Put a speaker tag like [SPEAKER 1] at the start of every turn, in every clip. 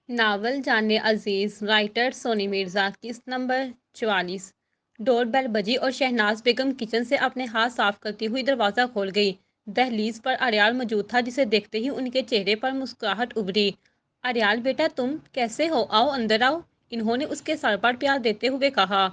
[SPEAKER 1] Novel जाने अजीज writer Soni Mirza किस्त number 44। Door bell बजी और शहनाज बेगम किचन से अपने हाथ साफ करती हुई दरवाज़ा खोल गई। दहलीज पर अरियाल मौजूद था, जिसे देखते ही उनके चेहरे पर मुस्कुराहट उभरी। अरियाल बेटा, तुम कैसे हो? आओ अंदर आओ, इन्होंने उसके सर पर प्यार देते हुए कहा।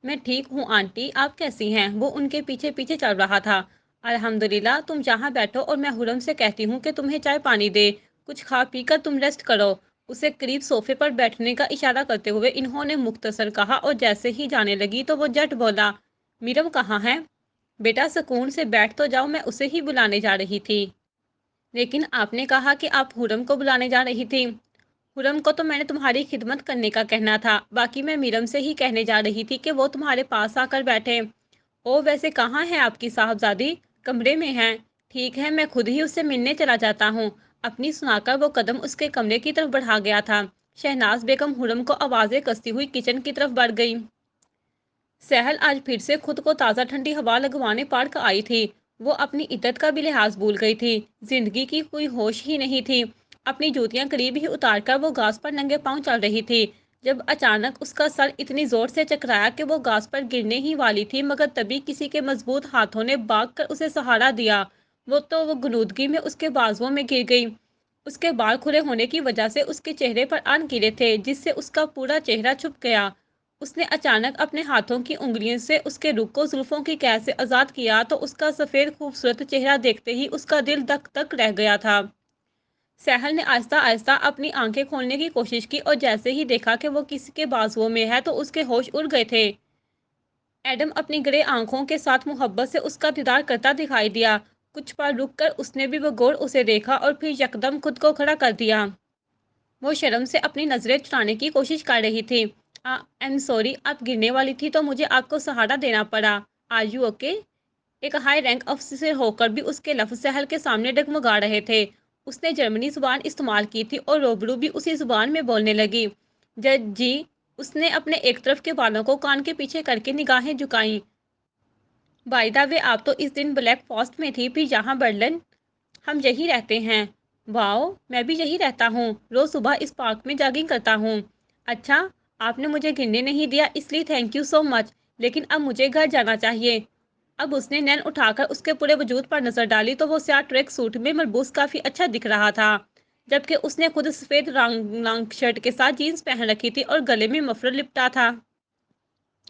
[SPEAKER 1] मैं ठीक हूँ आंटी, आप कैसी हैं? वो उनके पीछे पीछे चल रहा था। अल्हम्दुलिल्लाह, तुम जहाँ बैठो और मैं हुरम से कहती हूँ कि तुम्हें चाय पानी दे। कुछ खा पी कर तुम रेस्ट करो। उसे करीब सोफे पर बैठने का इशारा करते हुए इन्होंने मुख्तसर कहा, और जैसे ही जाने लगी तो वो झट बोला, मीरम कहाँ है? बेटा सुकून से बैठ तो जाओ, मैं उसे ही बुलाने जा रही थी। लेकिन आपने कहा कि आप हुरम को बुलाने जा रही थी। हुरम को तो मैंने तुम्हारी खिदमत करने का कहना था, बाकी मैं मीरम से ही कहने जा रही थी कि वो तुम्हारे पास आकर बैठे। ओ वैसे कहाँ है आपकी साहबजादी? कमरे में हैं। ठीक है, मैं खुद ही उससे मिलने चला जाता हूँ। अपनी सुनाकर वो कदम उसके कमरे की तरफ बढ़ा गया था। शहनाज बेगम हुरम को आवाज़ें कसती हुई किचन की तरफ बढ़ गई। सहल आज फिर से खुद को ताज़ा ठंडी हवा लगवाने पार्क आई थी। वो अपनी इद्दत का भी लिहाज भूल गई थी। जिंदगी की कोई होश ही नहीं थी। अपनी जूतियां करीब ही उतारकर वो घास पर नंगे पांव चल रही थी, जब अचानक उसका सर इतनी जोर से चकराया कि वो घास पर गिरने ही वाली थी, मगर तभी किसी के मजबूत हाथों ने भाग कर उसे सहारा दिया। वो गनूदगी में उसके बाजुओं में गिर गई। उसके बाल खुले होने की वजह से उसके चेहरे पर अनकीले थे, जिससे उसका पूरा चेहरा छुप गया। उसने अचानक अपने हाथों की उंगलियों से उसके रुख को जुल्फों की कैद से आज़ाद किया, तो उसका सफ़ेद खूबसूरत चेहरा देखते ही उसका दिल धक धक रह गया था। सहल ने आहिस्ता आहिस्ता अपनी आंखें खोलने की कोशिश की, और जैसे ही देखा कि वो किसी के बाजुओं में है तो उसके होश उड़ गए थे। एडम अपनी गड़े आंखों के साथ मोहब्बत से उसका दीदार करता दिखाई दिया। कुछ पल रुक कर उसने भी वो गौर उसे देखा और फिर यकदम खुद को खड़ा कर दिया। वो शर्म से अपनी नज़रें चुराने की कोशिश कर रही थी। आई एम सॉरी, आप गिरने वाली थी तो मुझे आपको सहारा देना पड़ा। Are you okay? एक हाई रैंक अफसर होकर भी उसके लफ्ज़ सहल के सामने डगमगा रहे थे। उसने जर्मनी ज़ुबान इस्तेमाल की थी और रोबरू भी उसी ज़ुबान में बोलने लगी। जज जी। उसने अपने एक तरफ के बालों को कान के पीछे करके निगाहें झुकाईं। बाय द वे, आप तो इस दिन ब्लैक फॉरेस्ट में थी, फिर यहाँ बर्लिन। हम यहीं रहते हैं। वाओ, मैं भी यहीं रहता हूँ। रोज़ सुबह इस पार्क में जॉगिंग करता हूँ। अच्छा, आपने मुझे गिरने नहीं दिया, इसलिए थैंक यू सो मच। लेकिन अब मुझे घर जाना चाहिए। अब उसने नैन उठाकर उसके पूरे वजूद पर नजर डाली, तो वो स्याह ट्रैक सूट में मलबूस काफ़ी अच्छा दिख रहा था, जबकि उसने खुद सफ़ेद रंग रंग शर्ट के साथ जीन्स पहन रखी थी और गले में मफलर लिपटा था।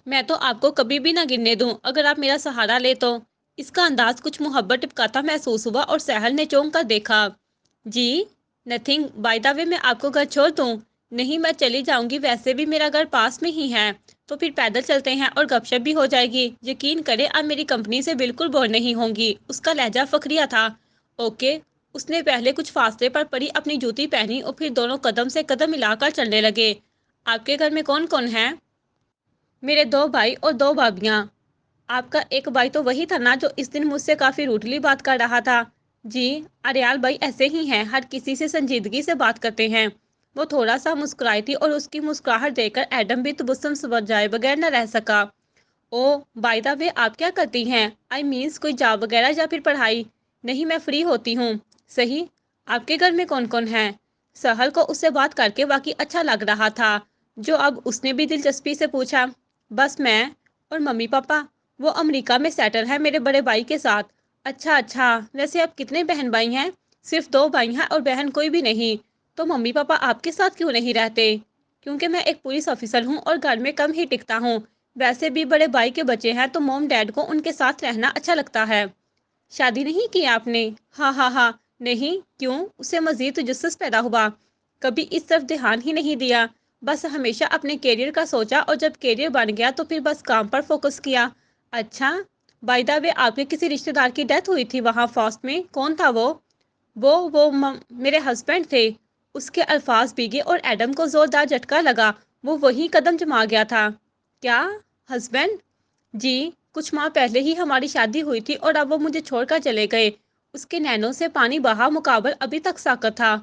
[SPEAKER 1] मैं तो आपको कभी भी ना गिरने दूं, अगर आप मेरा सहारा ले तो। इसका अंदाज कुछ मोहब्बत टिपकाता महसूस हुआ, और सहल ने चौंक कर देखा। जी, नथिंग। बाय द वे, मैं आपको घर छोड़ दूं? नहीं, मैं चली जाऊंगी, वैसे भी मेरा घर पास में ही है। तो फिर पैदल चलते हैं और गपशप भी हो जाएगी। यकीन करें, आप मेरी कंपनी से बिल्कुल बोर नहीं होंगी। उसका लहजा फखरिया था। ओके। उसने पहले कुछ फासले पर पड़ी अपनी जूती पहनी और फिर दोनों कदम से कदम मिलाकर चलने लगे। आपके घर में कौन कौन है? मेरे 2 भाई और 2 भाभियाँ। आपका एक भाई तो वही था ना जो इस दिन मुझसे काफ़ी रूडली बात कर रहा था? जी, अरियाल भाई ऐसे ही हैं, हर किसी से संजीदगी से बात करते हैं। वो थोड़ा सा मुस्कुराई थी, और उसकी मुस्कुराहट देखकर एडम भी तबस्सुम जाए बगैर न रह सका। ओ बाय द वे, आप क्या करती हैं? आई मीन्स कोई जॉब वगैरह या फिर पढ़ाई? नहीं, मैं फ्री होती हूँ। सही। आपके घर में कौन कौन है? सहल को उससे बात करके वाकई अच्छा लग रहा था, जो अब उसने भी दिलचस्पी से पूछा। बस मैं और मम्मी पापा। वो अमेरिका में सेटल है मेरे बड़े भाई के साथ। अच्छा अच्छा, वैसे आप कितने बहन भाई हैं? सिर्फ 2 भाई हैं और बहन कोई भी नहीं। तो मम्मी पापा आपके साथ क्यों नहीं रहते? क्योंकि मैं एक पुलिस ऑफिसर हूँ और घर में कम ही टिकता हूँ। वैसे भी बड़े भाई के बच्चे हैं तो मॉम डैड को उनके साथ रहना अच्छा लगता है। शादी नहीं की आपने? हाँ हाँ हाँ। नहीं, क्यों? उससे मजीद तजस्सुस पैदा हुआ। कभी इस तरफ ध्यान ही नहीं दिया। बस हमेशा अपने कैरियर का सोचा, और जब कैरियर बन गया तो फिर बस काम पर फोकस किया। अच्छा। बाय द वे, आपके किसी रिश्तेदार की डेथ हुई थी वहाँ फास्ट में? कौन था वो? मेरे हस्बैंड थे। उसके अल्फाज भीगे और एडम को जोरदार झटका लगा। वो वही कदम जमा गया था। क्या? हस्बैंड? जी, कुछ माह पहले ही हमारी शादी हुई थी और अब वो मुझे छोड़कर चले गए। उसके नैनों से पानी बहा मुकाबल अभी तक साकत था।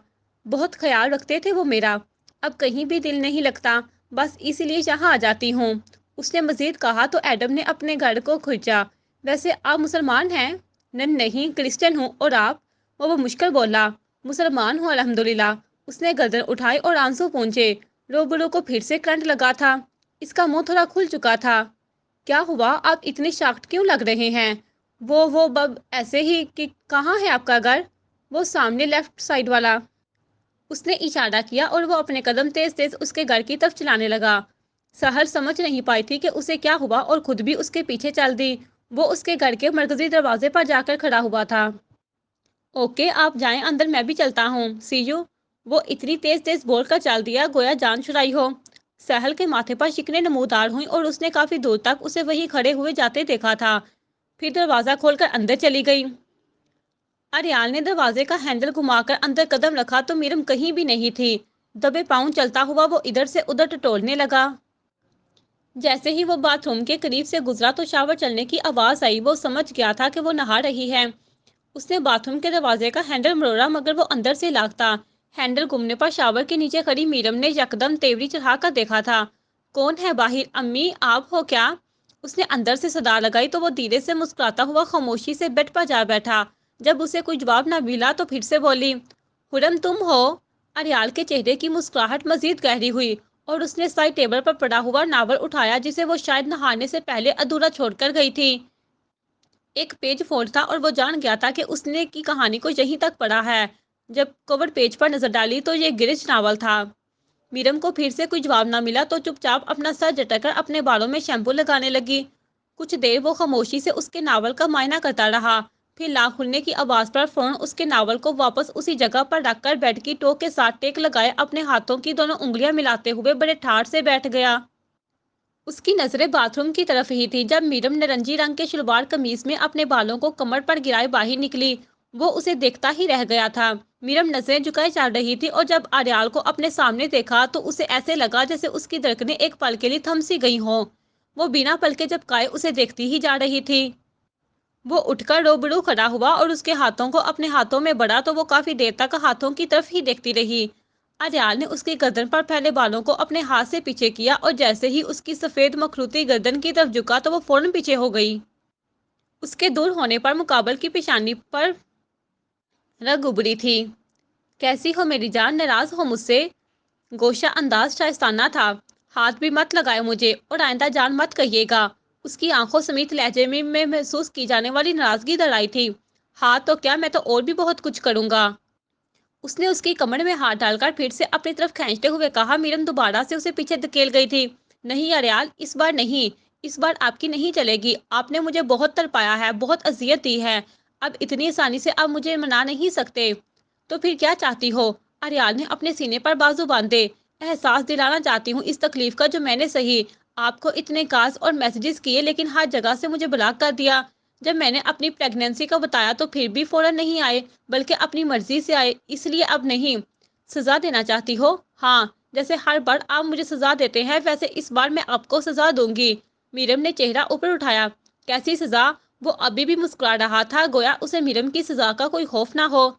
[SPEAKER 1] बहुत ख्याल रखते थे वो मेरा। अब कहीं भी दिल नहीं लगता, बस इसीलिए यहाँ आ जाती हूँ। उसने मजीद कहा तो एडम ने अपने घर को खींचा। वैसे आप मुसलमान हैं? नहीं, क्रिश्चियन हूँ। और आप? वो मुश्किल बोला। मुसलमान हूँ अल्हम्दुलिल्लाह। اس نے گردن اٹھائی اور آنسو پونچھے۔ روبرو کو پھر سے کرنٹ لگا تھا۔ اس کا منہ تھوڑا کھل چکا تھا۔ کیا ہوا؟ آپ اتنے شاکڈ کیوں لگ رہے ہیں؟ وہ بب ایسے ہی کہ کہاں ہے آپ کا گھر؟ وہ سامنے لیفٹ سائڈ والا۔ اس نے اشارہ کیا اور وہ اپنے قدم تیز تیز اس کے گھر کی طرف چلانے لگا۔ سحر سمجھ نہیں پائی تھی کہ اسے کیا ہوا اور خود بھی اس کے پیچھے چل دی۔ وہ اس کے گھر کے مرکزی دروازے پر جا کر کھڑا ہوا تھا۔ اوکے آپ جائیں اندر، میں بھی چلتا ہوں، سی یو۔ وہ اتنی تیز تیز بول کر چل دیا گویا جان چھڑائی ہو۔ سہل کے ماتھے پر شکنیں نمودار ہوئیں اور اس نے کافی دور تک اسے وہی کھڑے ہوئے جاتے دیکھا تھا، پھر دروازہ کھول کر اندر چلی گئی۔ اریال نے دروازے کا ہینڈل گھما کر اندر قدم رکھا تو میرم کہیں بھی نہیں تھی۔ دبے پاؤں چلتا ہوا وہ ادھر سے ادھر ٹٹولنے لگا۔ جیسے ہی وہ باتھ روم کے قریب سے گزرا تو شاور چلنے کی آواز آئی۔ وہ سمجھ گیا تھا کہ وہ نہا رہی ہے۔ اس نے باتھ روم کے دروازے کا ہینڈل مروڑا مگر وہ اندر سے لاک تھا۔ ہینڈل گھومنے پر شاور کے نیچے کھڑی میرم نے یکدم تیوری چڑھا کر دیکھا تھا۔ کون ہے باہر؟ امی آپ ہو کیا؟ اس نے اندر سے صدا لگائی تو وہ دھیرے سے مسکراتا ہوا خاموشی سے بیڈ پر جا بیٹھا۔ جب اسے کوئی جواب نہ ملا تو پھر سے بولی، خرم تم ہو؟ اریال کے چہرے کی مسکراہٹ مزید گہری ہوئی اور اس نے سائڈ ٹیبل پر پڑا ہوا ناول اٹھایا جسے وہ شاید نہانے سے پہلے ادھورا چھوڑ کر گئی تھی۔ ایک پیج فولڈ تھا اور وہ جان گیا تھا کہ اس نے کی کہانی کو یہیں تک پڑھا ہے۔ جب کور پیج پر نظر ڈالی تو یہ گرج ناول تھا۔ میرم کو پھر سے کوئی جواب نہ ملا تو چپ چاپ اپنا سر جھٹک کر اپنے بالوں میں شیمپو لگانے لگی۔ کچھ دیر وہ خاموشی سے اس کے ناول کا معائنہ کرتا رہا، پھر لاک کھلنے کی آواز پر فوراً اس کے ناول کو واپس اسی جگہ پر رکھ کر بیڈ کی ٹوک کے ساتھ ٹیک لگائے اپنے ہاتھوں کی دونوں انگلیاں ملاتے ہوئے بڑے ٹھار سے بیٹھ گیا۔ اس کی نظریں باتھ روم کی طرف ہی تھی جب میرم نارنجی رنگ کے شلوار قمیص میں اپنے بالوں کو کمر پر گرائے باہر نکلی۔ وہ اسے دیکھتا ہی رہ گیا تھا۔ میرم نظریں جھکائے چل رہی تھی اور جب آریال کو اپنے سامنے دیکھا تو اسے ایسے لگا جیسے اس کی دھڑکنیں ایک پل کے لیے تھم سی گئی ہوں۔ وہ بنا پلکے جھپکائے اسے دیکھتی ہی جا رہی تھی۔ وہ اٹھ کر روبرو کھڑا ہوا اور اس کے ہاتھوں کو اپنے ہاتھوں میں بڑھا تو وہ کافی دیر تک ہاتھوں کی طرف ہی دیکھتی رہی۔ اریال نے اس کی گردن پر پھیلے بالوں کو اپنے ہاتھ سے پیچھے کیا اور جیسے ہی اس کی سفید مخروطی گردن کی طرف جھکا تو وہ فوراً پیچھے ہو گئی۔ اس کے دور ہونے پر مقابل کی پیشانی پر رگ ابری تھی۔ کیسی ہو میری جان؟ ناراض ہو مجھ سے؟ گوشہ انداز شائستانہ تھا۔ ہاتھ بھی مت لگائے مجھے اور آئندہ جان مت کہیے گا۔ اس کی آنکھوں سمیت لہجے میں محسوس کی جانے والی ناراضگی درائی تھی۔ ہاں تو کیا، میں تو اور بھی بہت کچھ کروں گا۔ اس نے اس کی کمر میں ہاتھ ڈال کر پھر سے اپنی طرف کھینچتے ہوئے کہا۔ میرم دوبارہ سے اسے پیچھے دھکیل گئی تھی۔ نہیں اریال، اس بار نہیں، اس بار آپ کی نہیں چلے گی۔ آپ نے مجھے بہت تڑپایا ہے، بہت اذیت دی ہے، اب اتنی آسانی سے آپ مجھے منا نہیں سکتے۔ تو پھر کیا چاہتی ہو؟ اریال نے اپنے سینے پر بازو باندھے۔ احساس دلانا چاہتی ہوں اس تکلیف کا جو میں نے سہی۔ آپ کو اتنے کالز اور میسیجز کیے لیکن ہر جگہ سے مجھے بلاک کر دیا۔ جب میں نے اپنی پریگنینسی کا بتایا تو پھر بھی فوراً نہیں آئے بلکہ اپنی مرضی سے آئے، اس لیے اب نہیں۔ سزا دینا چاہتی ہو؟ ہاں، جیسے ہر بار آپ مجھے سزا دیتے ہیں ویسے اس بار میں آپ کو سزا دوں گی۔ میرم نے چہرہ اوپر اٹھایا۔ کیسی سزا؟ وہ ابھی بھی مسکرا رہا تھا گویا اسے میرم کی سزا کا کوئی خوف نہ ہو۔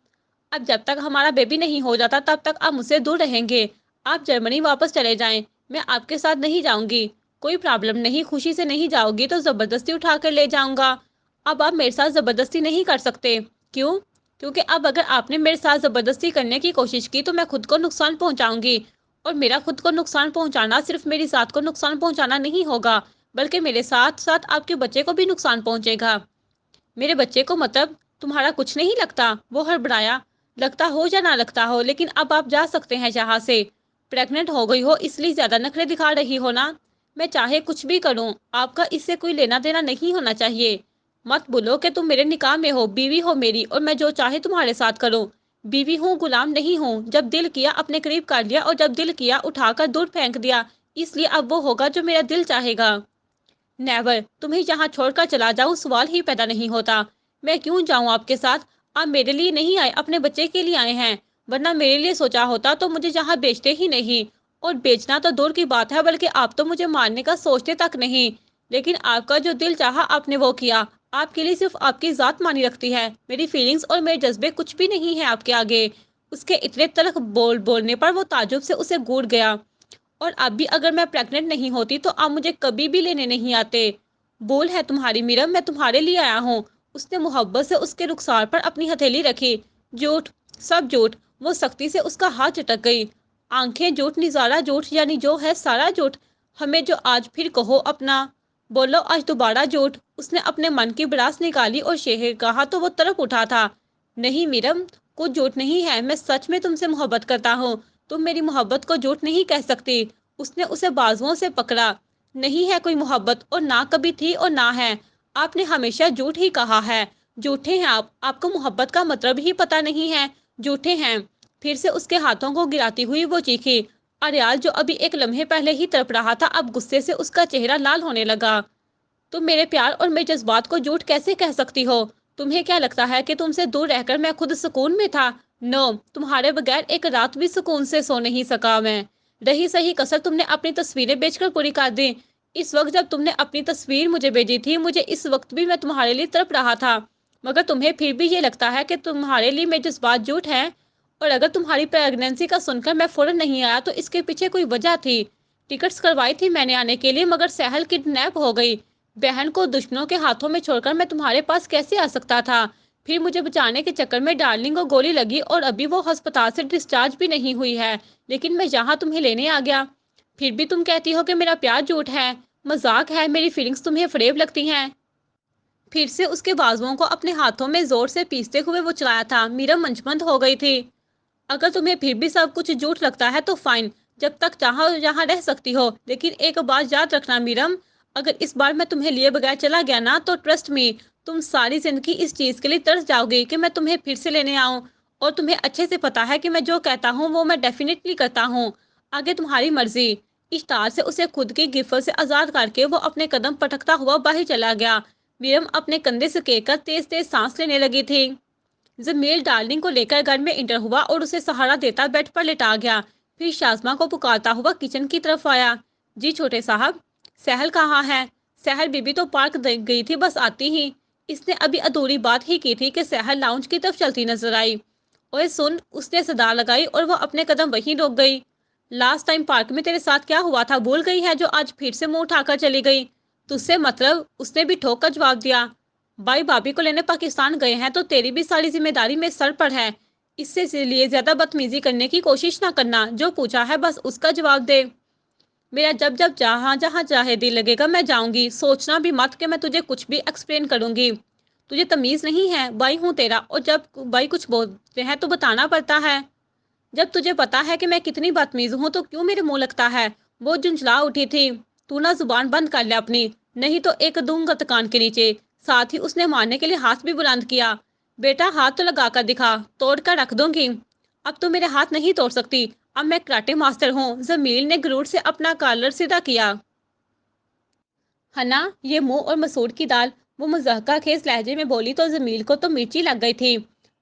[SPEAKER 1] اب جب تک ہمارا بیبی نہیں ہو جاتا تب تک آپ مجھ سے دور رہیں گے۔ آپ جرمنی واپس چلے جائیں، میں آپ کے ساتھ نہیں جاؤں گی۔ کوئی پرابلم نہیں، خوشی سے نہیں جاؤ گی تو زبردستی اٹھا کر لے جاؤں گا۔ اب آپ میرے ساتھ زبردستی نہیں کر سکتے۔ کیوں؟ کیونکہ اب اگر آپ نے میرے ساتھ زبردستی کرنے کی کوشش کی تو میں خود کو نقصان پہنچاؤں گی، اور میرا خود کو نقصان پہنچانا صرف میری ذات کو نقصان پہنچانا نہیں ہوگا بلکہ میرے ساتھ ساتھ آپ کے بچے کو بھی نقصان پہنچے گا۔ میرے بچے کو مطلب تمہارا کچھ نہیں لگتا؟ وہ ہڑبڑایا۔ لگتا ہو یا نہ لگتا ہو لیکن اب آپ جا سکتے ہیں یہاں سے۔ پریگننٹ ہو گئی ہو اس لیے زیادہ نخرے دکھا رہی ہو نا؟ میں چاہے کچھ بھی کروں، آپ کا اس سے کوئی لینا دینا نہیں ہونا چاہیے۔ مت بولو کہ تم میرے نکاح میں ہو، بیوی ہو میری اور میں جو چاہے تمہارے ساتھ کروں۔ بیوی ہوں، غلام نہیں ہوں۔ جب دل کیا اپنے قریب کر لیا اور جب دل کیا اٹھا کر دور پھینک دیا، اس لیے اب وہ ہوگا جو میرا دل چاہے گا۔ نیور، تمہیں یہاں چھوڑ کر چلا جاؤں سوال ہی پیدا نہیں ہوتا۔ میں کیوں جاؤں آپ کے ساتھ؟ آپ میرے لیے نہیں آئے، اپنے بچے کے لیے آئے ہیں، ورنہ میرے لیے سوچا ہوتا تو مجھے یہاں بیچتے ہی نہیں، اور بیچنا تو دور کی بات ہے بلکہ آپ تو مجھے مارنے کا سوچتے تک نہیں۔ لیکن آپ کا جو دل چاہا آپ نے وہ کیا۔ آپ کے لیے صرف آپ کی ذات مانی رکھتی ہے، میری فیلنگز اور میرے جذبے کچھ بھی نہیں ہیں آپ کے آگے۔ اس کے اتنے تلخ بولنے پر وہ تعجب سے اسے گھور گیا۔ اور اب بھی اگر میں پریگننٹ نہیں ہوتی تو آپ مجھے کبھی بھی لینے نہیں آتے۔ بول ہے تمہاری میرم، میں تمہارے لیے آیا ہوں۔ اس نے محبت سے اس کے رخسار پر اپنی ہتھیلی رکھی۔ جھوٹ، سب جھوٹ۔ वो सख्ती से उसका हाथ झटक गई। आंखें झूठ, निजारा झूठ, यानी जो है सारा झूठ। हमें जो आज फिर कहो अपना, बोलो आज दोबारा झूठ। उसने अपने मन की भड़ास निकाली और शेर कहा तो वो तड़प उठा था। नहीं मीरम, कुछ झूठ नहीं है, मैं सच में तुमसे मोहब्बत करता हूँ। तुम मेरी मोहब्बत को झूठ नहीं कह सकती। उसने उसे बाजुओं से पकड़ा। नहीं है कोई मोहब्बत, और ना कभी थी और ना है। आपने हमेशा झूठ ही कहा है। झूठे हैं आप, आपको मोहब्बत का मतलब ही पता नहीं है। झूठे हैं। फिर से उसके हाथों को गिराती हुई वो चीखी। अरियाल, जो अभी एक लम्हे पहले ही तड़प रहा था, अब गुस्से से उसका चेहरा लाल होने लगा। तुम मेरे प्यार और मेरे जज्बात को झूठ कैसे कह सकती हो? तुम्हें क्या लगता है कि तुमसे दूर रहकर मैं खुद सुकून में था? नो, तुम्हारे बगैर एक रात भी सुकून से सो नहीं सका मैं। रही सही कसर तुमने अपनी तस्वीरें बेचकर पूरी कर दी। इस वक्त जब तुमने अपनी तस्वीर मुझे भेजी थी, मुझे इस वक्त भी मैं तुम्हारे लिए तड़प रहा था। मगर तुम्हें फिर भी ये लगता है कि तुम्हारे लिए मेरे जज्बात झूठ हैं। और अगर तुम्हारी प्रेगनेंसी का सुनकर मैं फौरन नहीं आया तो इसके पीछे कोई वजह थी। टिकट्स करवाई थी मैंने आने के लिए, मगर सहल किडनैप हो गई। बहन को दुश्मनों के हाथों में छोड़कर मैं तुम्हारे पास कैसे आ सकता था? फिर मुझे बचाने के चक्कर में डार्लिंग को गोली लगी और अभी वो अस्पताल से डिस्चार्ज भी नहीं हुई है। लेकिन मैं यहाँ तुम्हें लेने आ गया। फिर भी तुम कहती हो कि मेरा प्यार झूठ है। मजाक है, मेरी फीलिंग्स तुम्हें फरेब लगती हैं। फिर से उसके बाजुओं को अपने हाथों में जोर से पीसते हुए वो चलाया था। मीरा मंचमंद हो गई थी। अगर तुम्हें फिर भी सब कुछ झूठ लगता है तो फाइन, जब तक चाहो यहाँ रह सकती हो। लेकिन एक बात याद रखना मीरम, अगर इस बार मैं तुम्हें लिए बगैर चला गया ना, तो ट्रस्ट मी, तुम सारी जिंदगी इस चीज के लिए तरस जाओगे कि मैं तुम्हें फिर से लेने आऊं। और तुम्हें अच्छे से पता है कि मैं जो कहता हूँ वो मैं डेफिनेटली करता हूँ। आगे तुम्हारी मर्जी। इश्तार से उसे खुद की गिरफ्त से आजाद करके वो अपने कदम पटकता हुआ बाहर चला गया। मीरम अपने कंधे से कर तेज तेज सांस लेने लगी थी। जमील डार्लिंग को लेकर घर में इंटर हुआ और उसे सहारा देता बेड पर लेटा गया। फिर शाजमा को पुकारता हुआ किचन की तरफ आया। जी छोटे साहब, सहल कहाँ है? सहल बीबी तो पार्क गई थी, बस आती ही। इसने अभी अधूरी बात ही की थी कि सहल लाउंज की तरफ चलती नजर आई। ओए सुन, उसने सदा लगाई और वो अपने कदम वहीं रोक गई। लास्ट टाइम पार्क में तेरे साथ क्या हुआ था भूल गई है, जो आज फिर से मुंह उठाकर चली गई? तुझसे मतलब? उसने भी ठोक कर जवाब दिया। भाई भाभी को लेने पाकिस्तान गए हैं तो तेरी भी सारी जिम्मेदारी मेरे सर पर है। इससे लिए ज्यादा बदतमीजी करने की कोशिश ना करना। जो पूछा है बस उसका जवाब दे। मेरा जब जब जहाँ जहाँ चाहे दिल लगेगा मैं जाऊंगी। सोचना भी मत कि मैं तुझे कुछ भी एक्सप्लेन करूंगी। तुझे तमीज नहीं है? भाई हूँ तेरा, और जब भाई कुछ बोलते हैं तो बताना पड़ता है। जब तुझे पता है कि मैं कितनी बदतमीज हूँ तो क्यों मेरे मुंह लगता है? वो झुंझला उठी थी। तू ना जुबान बंद कर ले अपनी, नहीं तो एक दूंगा कान के नीचे। साथ ही उसने मारने के लिए हाथ भी बुलंद किया। बेटा हाथ तो लगा कर दिखा, तोड़ कर रख दूंगी। अब तो मेरे हाथ नहीं तोड़ सकती, अब मैं कराटे मास्टर हूँ। जमील ने गुरूर से अपना कॉलर सीधा किया। हना, ये मुंह और मसूर की दाल, वो मजाका खेज लहजे में बोली तो जमील को तो मिर्ची लग गई थी।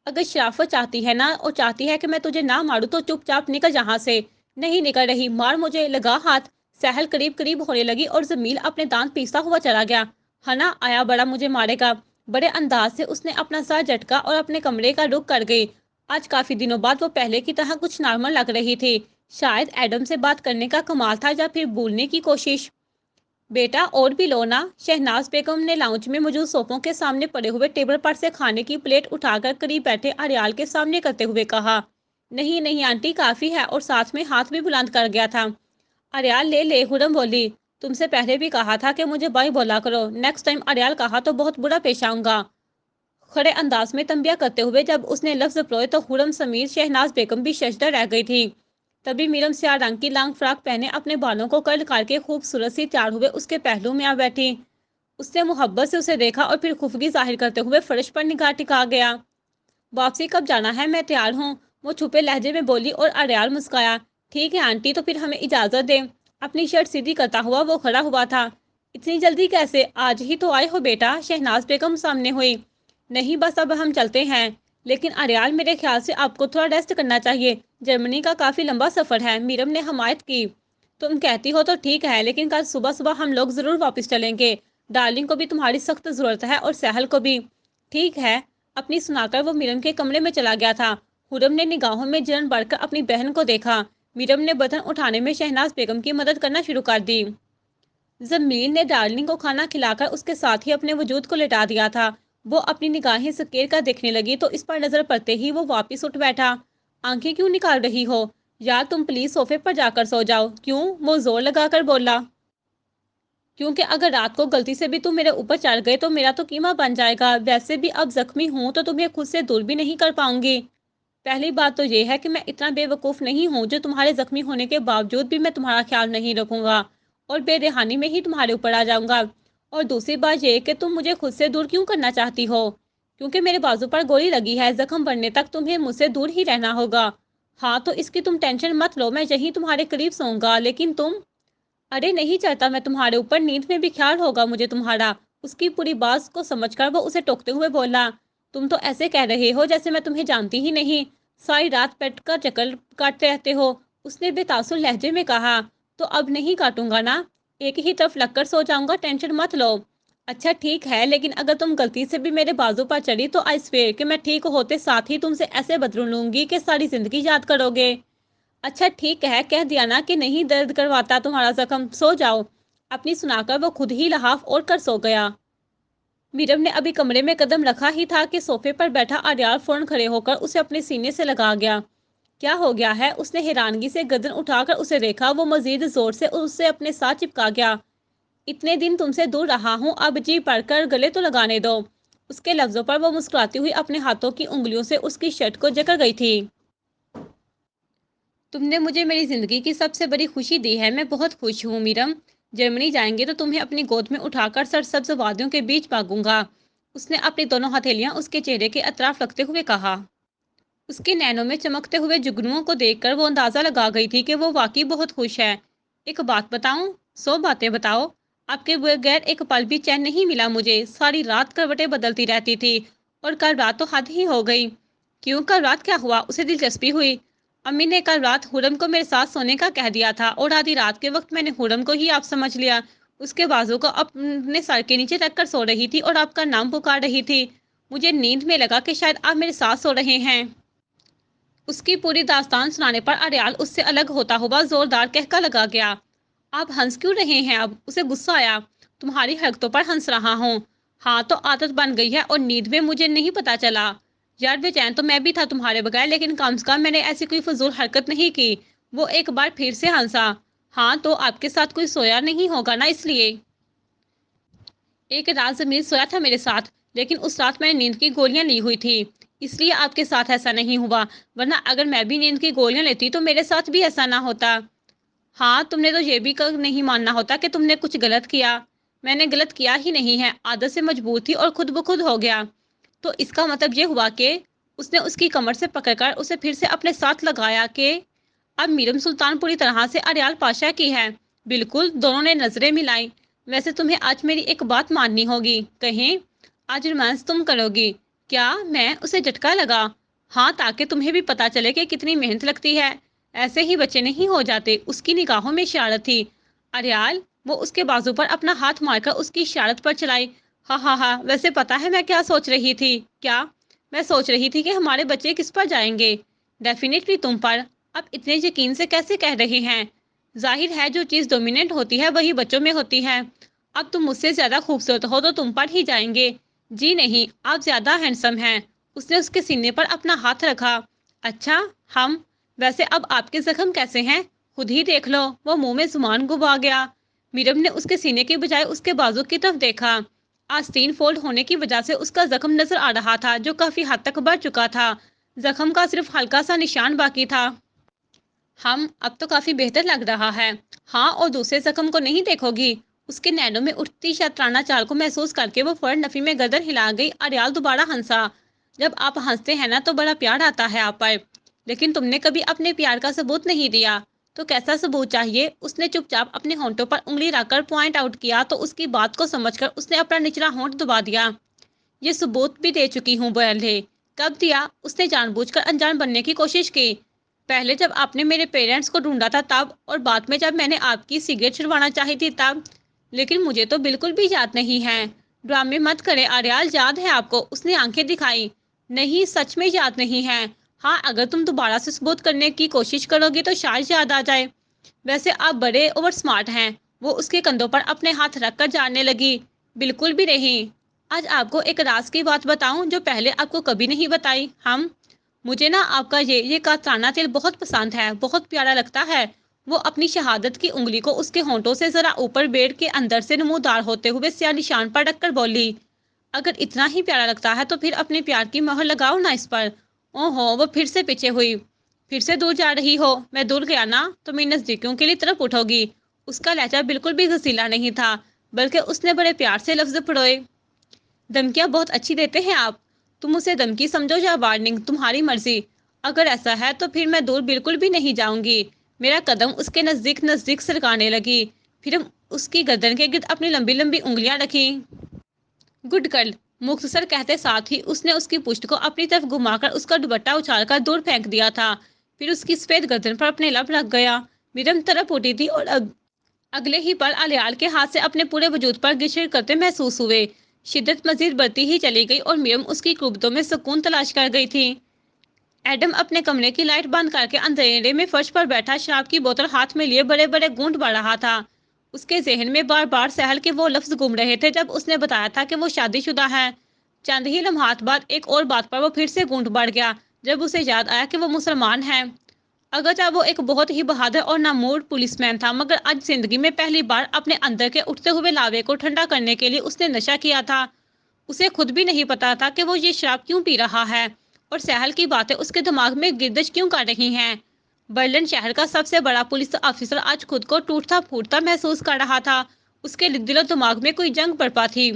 [SPEAKER 1] अगर शराफत चाहती है ना, और चाहती है कि मैं तुझे ना मारूं, तो चुपचाप निकल यहाँ से। नहीं निकल रही, मार मुझे, लगा हाथ। सहल करीब करीब होने लगी और जमील अपने दांत पीसता हुआ चला गया। हना आया बड़ा मुझे मारेगा। बड़े अंदाज से उसने अपना सर झटका और अपने कमरे का रुख कर गई। आज काफी दिनों बाद वो पहले की तरह कुछ नॉर्मल लग रही थी। शायद एडम से बात करने का कमाल था, या फिर भूलने की कोशिश। बेटा और भी लो ना। शहनाज बेगम ने लाउंज में मौजूद सोफों के सामने पड़े हुए टेबल पर से खाने की प्लेट उठाकर करीब बैठे अरियाल के सामने करते हुए कहा। नहीं नहीं आंटी, काफी है, और साथ में हाथ भी बुलंद कर गया था। अरियाल ले ले, हुरम बोली। तुमसे पहले भी कहा था कि मुझे भाई बोला करो। नेक्स्ट टाइम अरियाल कहा तो बहुत बुरा पेश आऊंगा। खड़े अंदाज में तंबिया करते हुए जब उसने लफ्ज परोए तो हुरम समीर शहनाज बेगम भी शशदा रह गई थी। तभी मीरम स्याह रंग की लॉन्ग फ्रॉक पहने अपने बालों को कर्ल करके खूबसूरत सी तैयार हुए उसके पहलू में आ बैठी। उसने मोहब्बत से उसे देखा और फिर खुफगी जाहिर करते हुए फर्श पर निगाह टिका गया। वापसी कब जाना है? मैं तैयार हूँ, वो छुपे लहजे में बोली और अरियाल मुस्काया। ठीक है आंटी, तो फिर हमें इजाजत दें। अपनी शर्ट सीधी करता हुआ वो खड़ा हुआ था। इतनी जल्दी कैसे? आज ही तो आए हो बेटा, शहनाज बेगम सामने हुई। नहीं बस अब हम चलते हैं। लेकिन अरियाल, मेरे ख्याल से आपको थोड़ा रेस्ट करना चाहिए। जर्मनी का काफी लंबा सफर है। मीरम ने हमायत की। तुम कहती हो तो ठीक है, लेकिन कल सुबह सुबह हम लोग जरूर वापस चलेंगे। डार्लिंग को भी तुम्हारी सख्त जरूरत है और सहल को भी। ठीक है। अपनी सुनाकर वो मीरम के कमरे में चला गया था। हुरम ने निगाहों में जलन बढ़कर अपनी बहन को देखा। मीरम ने बर्तन उठाने में शहनाज बेगम की मदद करना शुरू कर दी। जमील ने डार्लिंग को खाना खिलाकर उसके साथ ही अपने वजूद को लिटा दिया था। वो अपनी निगाहें सकेर कर देखने लगी तो इस पर नजर पड़ते ही वो वापस उठ बैठा। आंखें क्यों निकाल रही हो? यार तुम प्लीज सोफे पर जाकर सो जाओ। क्यों? वो जोर लगाकर बोला। क्योंकि अगर रात को गलती से भी तुम मेरे ऊपर चढ़ गए तो मेरा तो कीमा बन जाएगा। वैसे भी अब जख्मी हूं तो तुम्हें खुद से दूर भी नहीं कर पाऊंगी। पहली बात तो ये है कि मैं इतना बेवकूफ़ नहीं हूँ जो तुम्हारे जख्मी होने के बावजूद भी मैं तुम्हारा ख्याल नहीं रखूंगा और बेरेहानी में ही तुम्हारे ऊपर आ जाऊंगा। और दूसरी बात ये कि तुम मुझे खुद से दूर क्यों करना चाहती हो? क्योंकि मेरे बाजू पर गोली लगी है, जख्म बढ़ने तक तुम्हें मुझसे दूर ही रहना होगा। हाँ तो इसकी तुम टेंशन मत लो, मैं यहीं तुम्हारे करीब सोऊंगा। लेकिन तुम। अरे नहीं चाहता मैं तुम्हारे ऊपर, नींद में भी ख्याल होगा मुझे तुम्हारा। उसकी पूरी बात को समझकर वो उसे टोकते हुए बोला। तुम तो ऐसे कह रहे हो जैसे मैं तुम्हें जानती ही नहीं। सारी रात पेट का चक्कर काटते रहते हो। उसने बेतासुर लहजे में कहा। तो अब नहीं काटूंगा ना, एक ही तरफ लगकर सो जाऊंगा, टेंशन मत लो। अच्छा ठीक है, लेकिन अगर तुम गलती से भी मेरे बाजू पर चढ़ी तो आई स्वेयर कि मैं ठीक होते साथ ही तुमसे ऐसे बदलूं लूंगी कि सारी जिंदगी याद करोगे। अच्छा ठीक है, कह दिया ना कि नहीं दर्द करवाता तुम्हारा जख्म, सो जाओ। अपनी सुनाकर वो खुद ही लहाफ ओढ़ कर सो गया। मीरम ने अभी कमरे में कदम रखा ही था कि सोफे पर बैठा आर्याल फौरन खड़े होकर उसे अपने सीने से लगा गया। क्या हो गया है? उसने हैरानगी से गर्दन उठाकर उसे देखा। वो मजीद जोर से उससे अपने साथ चिपका गया। इतने दिन तुमसे दूर रहा हूँ, अब जी पढ़कर गले तो लगाने दो। उसके लफ्जों पर वो मुस्कुराती हुई अपने हाथों की उंगलियों से उसकी शर्ट को जकड़ गई थी। तुमने मुझे मेरी ज़िंदगी की सबसे बड़ी खुशी दी है, मैं बहुत खुश हूँ मीरम। जर्मनी जाएंगे तो तुम्हें अपनी गोद में उठाकर सरसब्ज वादियों के बीच भागूंगा। उसने अपनी दोनों हथेलियां उसके चेहरे के अतराफ रखते हुए कहा। उसके नैनों में चमकते हुए जुगनुओं को देखकर वो अंदाज़ा लगा गई थी कि वो वाकई बहुत खुश है। एक बात बताऊं? 100 बातें बताओ। आपके बगैर एक पल भी चैन नहीं मिला मुझे, सारी रात करवटें बदलती रहती थी। और कल रात तो हद ही हो गई। क्यों, कल रात क्या हुआ? उसे दिलचस्पी हुई। अम्मी ने कल रात हुरम को मेरे साथ सोने का कह दिया था और आधी रात के वक्त मैंने हुरम को ही आप समझ लिया। उसके बाजू को अपने सर के नीचे रखकर सो रही थी और आपका नाम पुकार रही थी। मुझे नींद में लगा कि शायद आप मेरे साथ सो रहे हैं। उसकी पूरी दास्तान सुनाने पर अरयाल उससे अलग होता हुआ जोरदार कहका लगा गया। आप हंस क्यों रहे हैं? अब उसे गुस्सा आया। तुम्हारी हरकतों पर हंस रहा हूँ। हाँ तो आदत बन गई है और नींद में मुझे नहीं पता चला। यार बेचैन तो मैं भी था तुम्हारे बगैर, लेकिन कम से कम मैंने ऐसी कोई फजूल हरकत नहीं की। वो एक बार फिर से हंसा। हाँ तो आपके साथ कोई सोया नहीं होगा ना, इसलिए। एक रात जमीर सोया था मेरे साथ, लेकिन उस रात मैंने नींद की गोलियां ली हुई थी, इसलिए आपके साथ ऐसा नहीं हुआ। वरना अगर मैं भी नींद की गोलियां लेती तो मेरे साथ भी ऐसा ना होता। हाँ तुमने तो ये भी नहीं मानना होता कि तुमने कुछ गलत किया। मैंने गलत किया ही नहीं है, आदत से मजबूर थी और खुद ब खुद हो गया। तो इसका मतलब ये हुआ कि उसने उसकी कमर से पकड़कर उसे फिर से अपने साथ लगाया कि अब मीरम सुल्तान पूरी तरह से अरयाल पाशा की है। बिल्कुल, दोनों ने नजरें मिलाई। वैसे तुम्हें आज मेरी एक बात माननी होगी। कहें? आज रोमांस तुम करोगी? क्या? मैं? उसे झटका लगा। हाँ, ताकि तुम्हें भी पता चले कि कितनी मेहनत लगती है। ऐसे ही बच्चे नहीं हो जाते। उसकी निगाहों में इशारत थी। अरयाल। वो उसके बाजू पर अपना हाथ मारकर उसकी इशारत पर चलाई। हाँ हाँ हाँ, वैसे पता है मैं क्या सोच रही थी? क्या? मैं सोच रही थी कि हमारे बच्चे किस पर जाएंगे। डेफिनेटली तुम पर। अब इतने यकीन से कैसे कह रहे हैं? जाहिर है जो चीज़ डोमिनेंट होती है वही बच्चों में होती है। अब तुम मुझसे ज़्यादा खूबसूरत हो तो तुम पर ही जाएंगे। जी नहीं, आप ज़्यादा हैंडसम हैं। उसने उसके सीने पर अपना हाथ रखा। अच्छा। हम। वैसे अब आपके जख्म कैसे हैं? खुद ही देख लो। वो मुंह में जुबान घुमा गया। मीरम ने उसके सीने के बजाय उसके बाजू की तरफ देखा। आस्तीन फोल्ड होने की वजह से उसका जख्म नजर आ रहा था जो काफी हद तक बढ़ चुका था। जख्म का सिर्फ हल्का सा निशान बाकी था। हम अब तो काफी बेहतर लग रहा है। हाँ, और दूसरे जख्म को नहीं देखोगी? उसके नैनों में उठती शतराना चाल को महसूस करके वो फौरन नफी में गर्दन हिला गई। अरयाल दोबारा हंसा। जब आप हंसते हैं ना तो बड़ा प्यार आता है आप पर। लेकिन तुमने कभी अपने प्यार का सबूत नहीं दिया। तो कैसा सबूत चाहिए? उसने चुपचाप अपने होंठों पर उंगली रखकर पॉइंट आउट किया तो उसकी बात को समझकर उसने अपना निचला होंठ दबा दिया। ये सबूत भी दे चुकी हूँ पहले। कब दिया? उसने जानबूझकर अनजान बनने की कोशिश की। पहले जब आपने मेरे पेरेंट्स को ढूंढा था तब, और बाद में जब मैंने आपकी सिगरेट छुड़वाना चाही थी तब। लेकिन मुझे तो बिल्कुल भी याद नहीं है। ड्रामे मत करे अरयाल, याद है आपको? उसने आंखें दिखाई। नहीं, सच में याद नहीं है। हाँ, अगर तुम दोबारा से सबूत करने की कोशिश करोगी तो शायद याद आ जाए। वैसे आप बड़े ओवर स्मार्ट हैं। वो उसके कंधों पर अपने हाथ रखकर जानने लगी। बिल्कुल भी नहीं। आज आपको एक राज की बात बताऊं जो पहले आपको कभी नहीं बताई। हम। مجھے نا آپ کا یہ کاترانہ تیل بہت پسند ہے، بہت پیارا لگتا ہے۔ وہ اپنی شہادت کی انگلی کو اس کے ہونٹوں سے ذرا اوپر بیڑ کے اندر سے نمودار ہوتے ہوئے سیاہ نشان پر رکھ کر بولی، اگر اتنا ہی پیارا لگتا ہے تو پھر اپنے پیار کی مہر لگاؤ نا اس پر۔ او ہو، وہ پھر سے پیچھے ہوئی۔ پھر سے دور جا رہی ہو؟ میں دور گیا نا تو میری نزدیکیوں کے لیے طرف اٹھو گی۔ اس کا لہجہ بالکل بھی غصیلا نہیں تھا، بلکہ اس نے بڑے پیار سے لفظ پڑھوئے۔ دھمکیاں بہت اچھی دیتے ہیں آپ۔ تم اسے دھمکی سمجھو یا وارننگ، تمہاری مرضی۔ اگر ایسا ہے تو پھر میں دور بالکل بھی نہیں جاؤں گی۔ میرا قدم اس کے نزدیک نزدیک سرکانے لگی، پھر اس کی گردن کے گرد اپنی لمبی لمبی انگلیاں رکھی۔ گڈ گرل، مختصر کہتے ساتھ ہی اس نے اس کی پشت کو اپنی طرف گھما کر اس کا دوپٹہ اچھال کر دور پھینک دیا تھا۔ پھر اس کی سفید گردن پر اپنے لب رکھ گیا۔ مریم طرف اٹھی تھی اور اگلے ہی پل الیال کے ہاتھ سے اپنے پورے وجود پر گشر کرتے محسوس ہوئے۔ شدت مزید بڑھتی ہی چلی گئی اور مریم اس کی قربتوں میں سکون تلاش کر گئی تھی۔ ایڈم اپنے کمرے کی لائٹ بند کر کے اندھیرے میں فرش پر بیٹھا شراب کی بوتل ہاتھ میں لیے بڑے بڑے گھونٹ بڑھ رہا تھا۔ اس کے ذہن میں بار بار سہل کے وہ لفظ گھوم رہے تھے جب اس نے بتایا تھا کہ وہ شادی شدہ ہے۔ چند ہی لمحات بعد ایک اور بات پر وہ پھر سے گھونٹ بڑھ گیا جب اسے یاد آیا کہ وہ مسلمان ہے۔ اگرچہ وہ ایک بہت ہی بہادر اور نامور پولیس مین تھا، مگر آج زندگی میں پہلی بار اپنے اندر کے اٹھتے ہوئے لاوے کو ٹھنڈا کرنے کے لیے اس نے نشہ کیا تھا۔ اسے خود بھی نہیں پتا تھا کہ وہ یہ شراب کیوں پی رہا ہے اور سہل کی باتیں اس کے دماغ میں گردش کیوں کر رہی ہیں۔ برلن شہر کا سب سے بڑا پولیس آفیسر آج خود کو ٹوٹتا پھوٹتا محسوس کر رہا تھا۔ اس کے دل و دماغ میں کوئی جنگ برپا تھی۔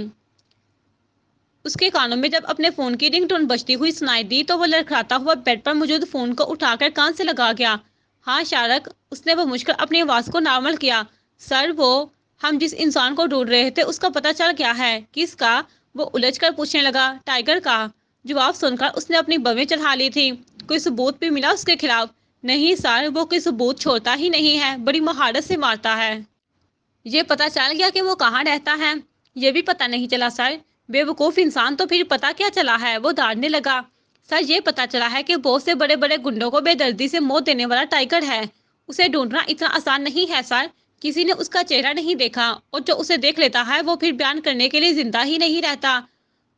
[SPEAKER 1] اس کے کانوں میں جب اپنے فون کی رنگ ٹون بجتی ہوئی سنائی دی تو وہ لڑکھڑاتا ہوا بیڈ پر موجود فون کو اٹھا کر کان سے لگا گیا۔ ہاں شارک، اس نے وہ مشکل اپنی آواز کو نارمل کیا۔ سر، وہ ہم جس انسان کو ڈھونڈ رہے تھے اس کا پتہ چل گیا ہے۔ کس کا؟ وہ الجھ کر پوچھنے لگا۔ ٹائیگر کا۔ جواب سن کر اس نے اپنی بویں چڑھا لی تھی۔ کوئی ثبوت بھی ملا اس کے خلاف؟ نہیں سر، وہ کوئی ثبوت چھوڑتا ہی نہیں ہے، بڑی مہارت سے مارتا ہے۔ یہ پتہ چل گیا کہ وہ کہاں رہتا ہے؟ یہ بھی پتہ نہیں چلا سر۔ بے وقوف انسان، تو پھر پتہ کیا چلا ہے؟ وہ داڑھنے لگا۔ سر، یہ پتہ چلا ہے کہ بہت سے بڑے بڑے گنڈوں کو بے دردی سے موت دینے والا ٹائیگر ہے۔ اسے ڈھونڈنا اتنا آسان نہیں ہے سر۔ کسی نے اس کا چہرہ نہیں دیکھا، اور جو اسے دیکھ لیتا ہے وہ پھر بیان کرنے کے لیے زندہ ہی نہیں رہتا۔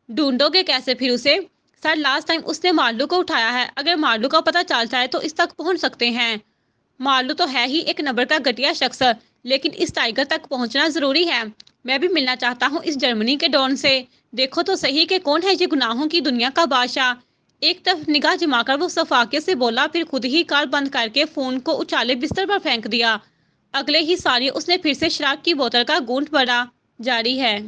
[SPEAKER 1] ڈھونڈو گے کیسے پھر اسے؟ سر، لاسٹ ٹائم اس نے مارلو کو اٹھایا ہے، اگر مارلو کا پتہ چل جائے تو اس تک پہنچ سکتے ہیں۔ مارلو تو ہے ہی ایک نمبر کا گھٹیا شخص، لیکن اس ٹائیگر تک پہنچنا ضروری ہے۔ میں بھی ملنا چاہتا ہوں اس جرمنی کے ڈان سے۔ دیکھو تو صحیح کہ کون ہے یہ گناہوں کی دنیا کا بادشاہ۔ ایک طرف نگاہ جما کر وہ صفاقیت سے بولا، پھر خود ہی کار بند کر کے فون کو اچھالے بستر پر پھینک دیا۔ اگلے ہی ثانیے اس نے پھر سے شراب کی بوتل کا گھونٹ بھرا۔ جاری ہے۔